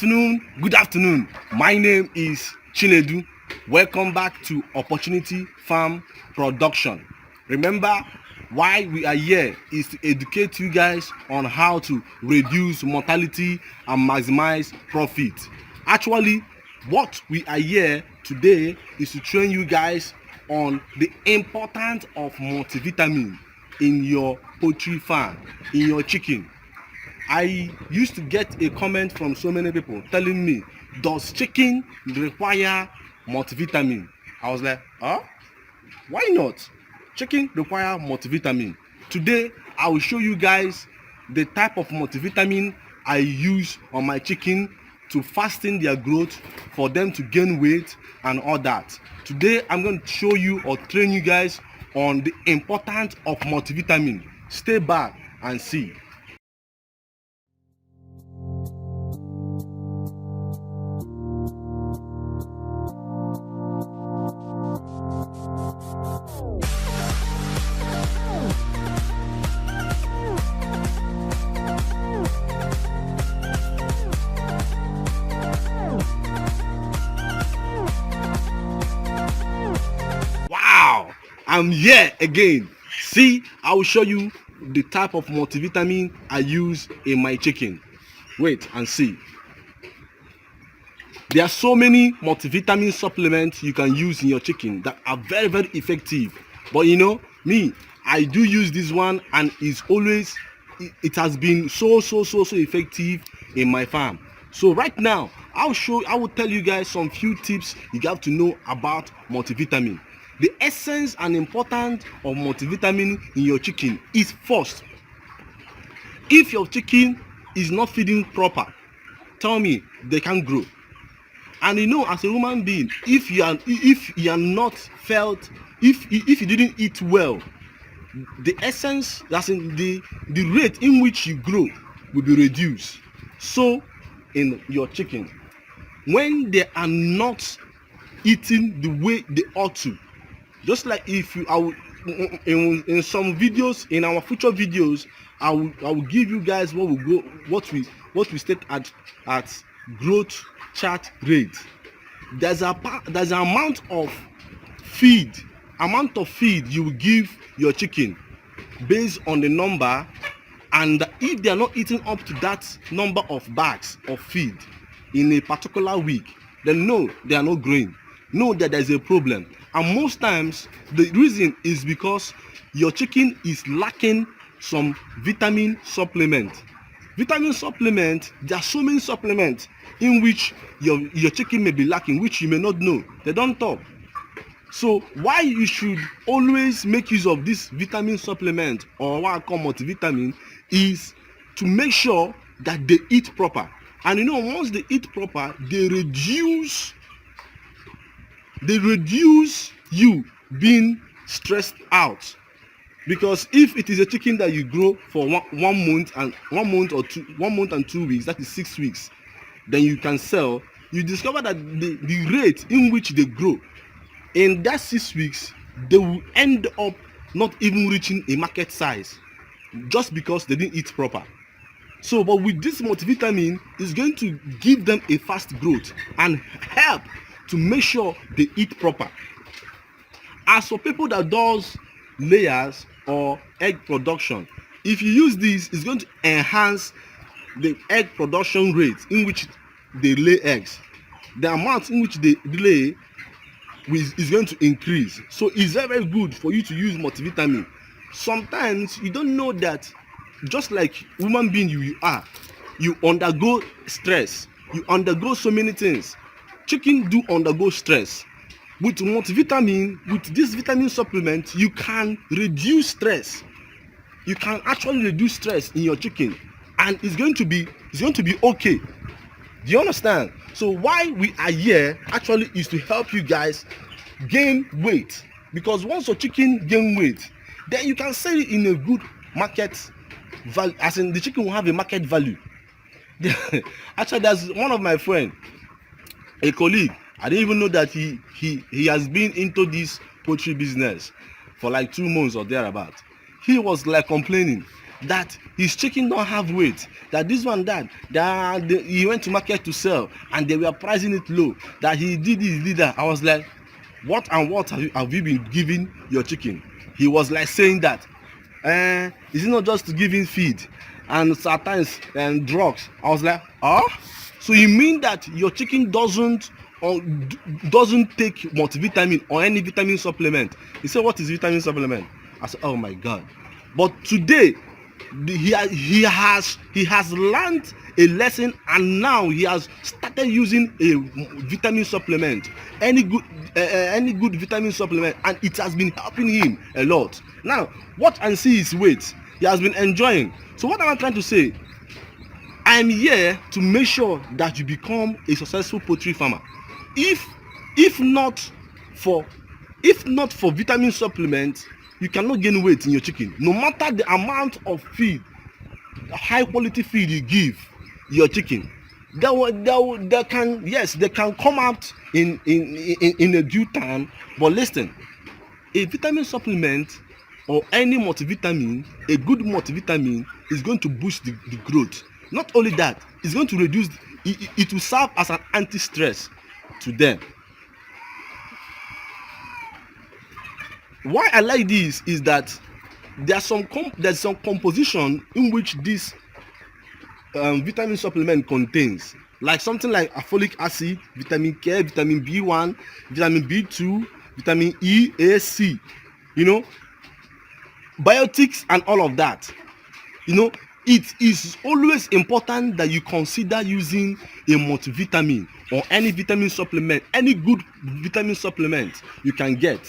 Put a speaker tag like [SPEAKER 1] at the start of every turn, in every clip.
[SPEAKER 1] Good afternoon. My name is Chinedu. Welcome back to Opportunity Farm Production. Remember, why we are here is to educate you guys on how to reduce mortality and maximize profit. Actually, what we are here today is to train you guys on the importance of multivitamin in your poultry farm, in your chicken. I used to get a comment from so many people telling me, does chicken require multivitamin? I was like, why not? Chicken require multivitamin. Today, I will show you guys the type of multivitamin I use on my chicken to fasten their growth, for them to gain weight and all that. Today, I'm going to show you or train you guys on the importance of multivitamin. Stay back and see. Wow, I'm here again. See, I will show you the type of multivitamin I use in my chicken. Wait and see. There are so many multivitamin supplements you can use in your chicken that are very effective. But you know, me, I do use this one, and it has been so effective in my farm. So right now, I will tell you guys some few tips you have to know about multivitamin. The essence and importance of multivitamin in your chicken is, first, if your chicken is not feeding proper, tell me, they can't grow. And you know, as a human being, if you didn't eat well, the essence, that's in the rate in which you grow, will be reduced. So in your chicken, when they are not eating the way they ought to, just like if you, I will, in some videos, in our future videos, I will give you guys what we state at growth chart rate. There's an amount of feed you will give your chicken based on the number, and if they are not eating up to that number of bags of feed in a particular week, then no, they are not growing. Know that there's a problem. And most times the reason is because your chicken is lacking some vitamin supplement. There are so many supplements in which your chicken may be lacking, which you may not know. They don't talk. So why you should always make use of this vitamin supplement, or what I call multivitamin, is to make sure that they eat proper. And you know, once they eat proper, they reduce you being stressed out. Because if it is a chicken that you grow for one month and 2 weeks, that is 6 weeks, then you can sell, you discover that the rate in which they grow in that 6 weeks, they will end up not even reaching a market size, just because they didn't eat proper. So, but with this multivitamin, it's going to give them a fast growth and help to make sure they eat proper. As for people that does layers or egg production, if you use this, it's going to enhance the egg production rate in which they lay eggs. The amount in which they lay is going to increase. So it's very good for you to use multivitamin. Sometimes you don't know that, just like human being you are, you undergo stress, you undergo so many things. Chicken do undergo stress. With multivitamin, with this vitamin supplement, you can reduce stress. You can actually reduce stress in your chicken, and it's going to be okay. Do you understand? So why we are here actually is to help you guys gain weight, because once your chicken gain weight, then you can sell it in a good market value, as in the chicken will have a market value. Actually, there's one of my friend, a colleague, I didn't even know that he has been into this poultry business for like 2 months or thereabout. He was like complaining that his chicken don't have weight, that this one that he went to market to sell and they were pricing it low, that he did that. I was like, what and what have you been giving your chicken? He was like saying that is it not just to give him feed and sometimes drugs? I was like, so you mean that your chicken doesn't take multivitamin or any vitamin supplement? He said, what is vitamin supplement? I said, oh my God. But today he has learned a lesson, and now he has started using a vitamin supplement, any good vitamin supplement, and it has been helping him a lot. Now watch and see his weight. He has been enjoying. So what am I trying to say? I'm here to make sure that you become a successful poultry farmer. If not for vitamin supplements, you cannot gain weight in your chicken. No matter the amount of feed, high quality feed you give your chicken, they can come out in a due time. But listen, a vitamin supplement or any multivitamin, a good multivitamin, is going to boost the growth. Not only that, it's going to reduce, it will serve as an anti-stress to them. Why I like this is that there's some composition in which this vitamin supplement contains, like something like folic acid, vitamin K, vitamin B1, vitamin B2, vitamin E, A, C, biotics and all of that. It is always important that you consider using a multivitamin or any vitamin supplement, any good vitamin supplement you can get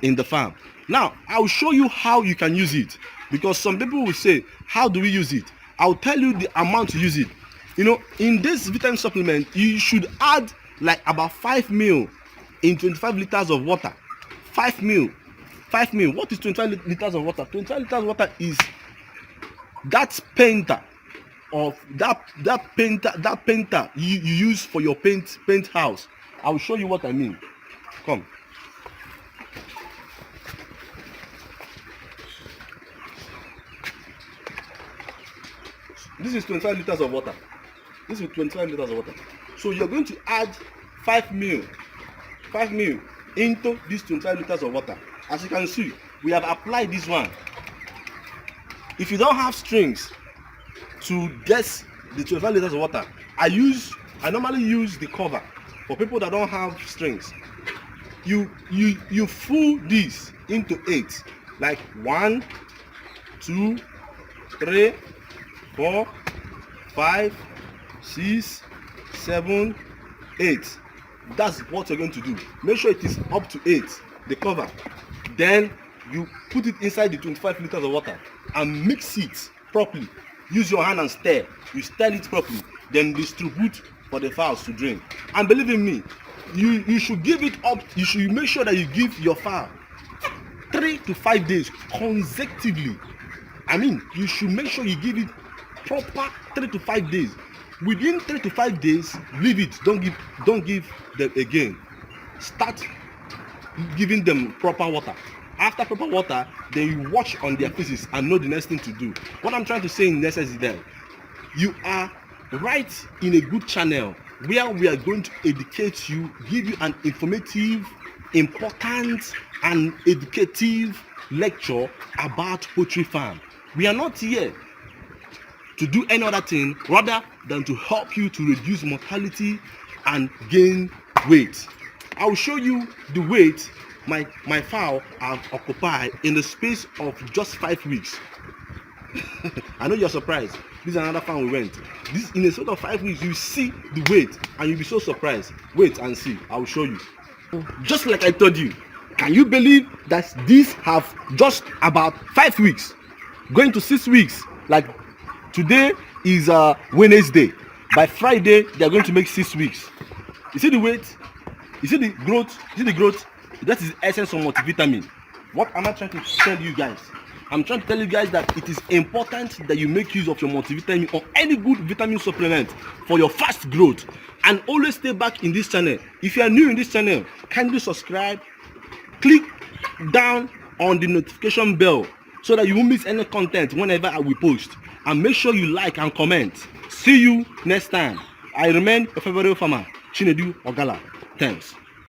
[SPEAKER 1] in the farm. Now I'll show you how you can use it, because some people will say, how do we use it? I'll tell you the amount to use it. In this vitamin supplement, you should add like about 5 ml in 25 liters of water. 5 ml. What is 25 liters of water? 25 liters of water is that painter of that painter you use for your paint house. I'll show you what I mean. Come. This is 25 liters of water. So you're going to add 5 ml into this 25 liters of water. As you can see, we have applied this one. If you don't have strings to get the 25 liters of water, I normally use the cover for people that don't have strings. You fill this into 8, like 1, 2, 3, 4, 5, 6, 7, 8. That's what you're going to do. Make sure it is up to 8, the cover. Then you put it inside the 25 liters of water and mix it properly. Use your hand and stir. You stir it properly, then distribute for the fowls to drink. And believe in me, you should give it up. You should make sure that you give your fowl 3 to 5 days consecutively. You should make sure you give it proper 3 to 5 days. Within 3 to 5 days, leave it. Don't give them again. Start giving them proper water. After proper water, then you watch on their faces and know the next thing to do. What I'm trying to say in essence is that you are right in a good channel where we are going to educate you, give you an informative, important and educative lecture about poultry farm. We are not here to do any other thing rather than to help you to reduce mortality and gain weight. I will show you the weight my fowl have occupied in the space of just 5 weeks. I know you're surprised. This is another farm we went. This in a sort of 5 weeks, you see the weight and you'll be so surprised. Wait and see. I will show you. Just like I told you, can you believe that these have just about 5 weeks, going to 6 weeks? Like today is Wednesday. By Friday, they are going to make 6 weeks. You see the weight? You see the growth? That is the essence of multivitamin. What am I trying to tell you guys? I'm trying to tell you guys that it is important that you make use of your multivitamin or any good vitamin supplement for your fast growth. And always stay back in this channel. If you are new in this channel, kindly subscribe. Click down on the notification bell so that you won't miss any content whenever I will post. And make sure you like and comment. See you next time. I remain a favorite farmer, Chinedu Ogala. Thanks.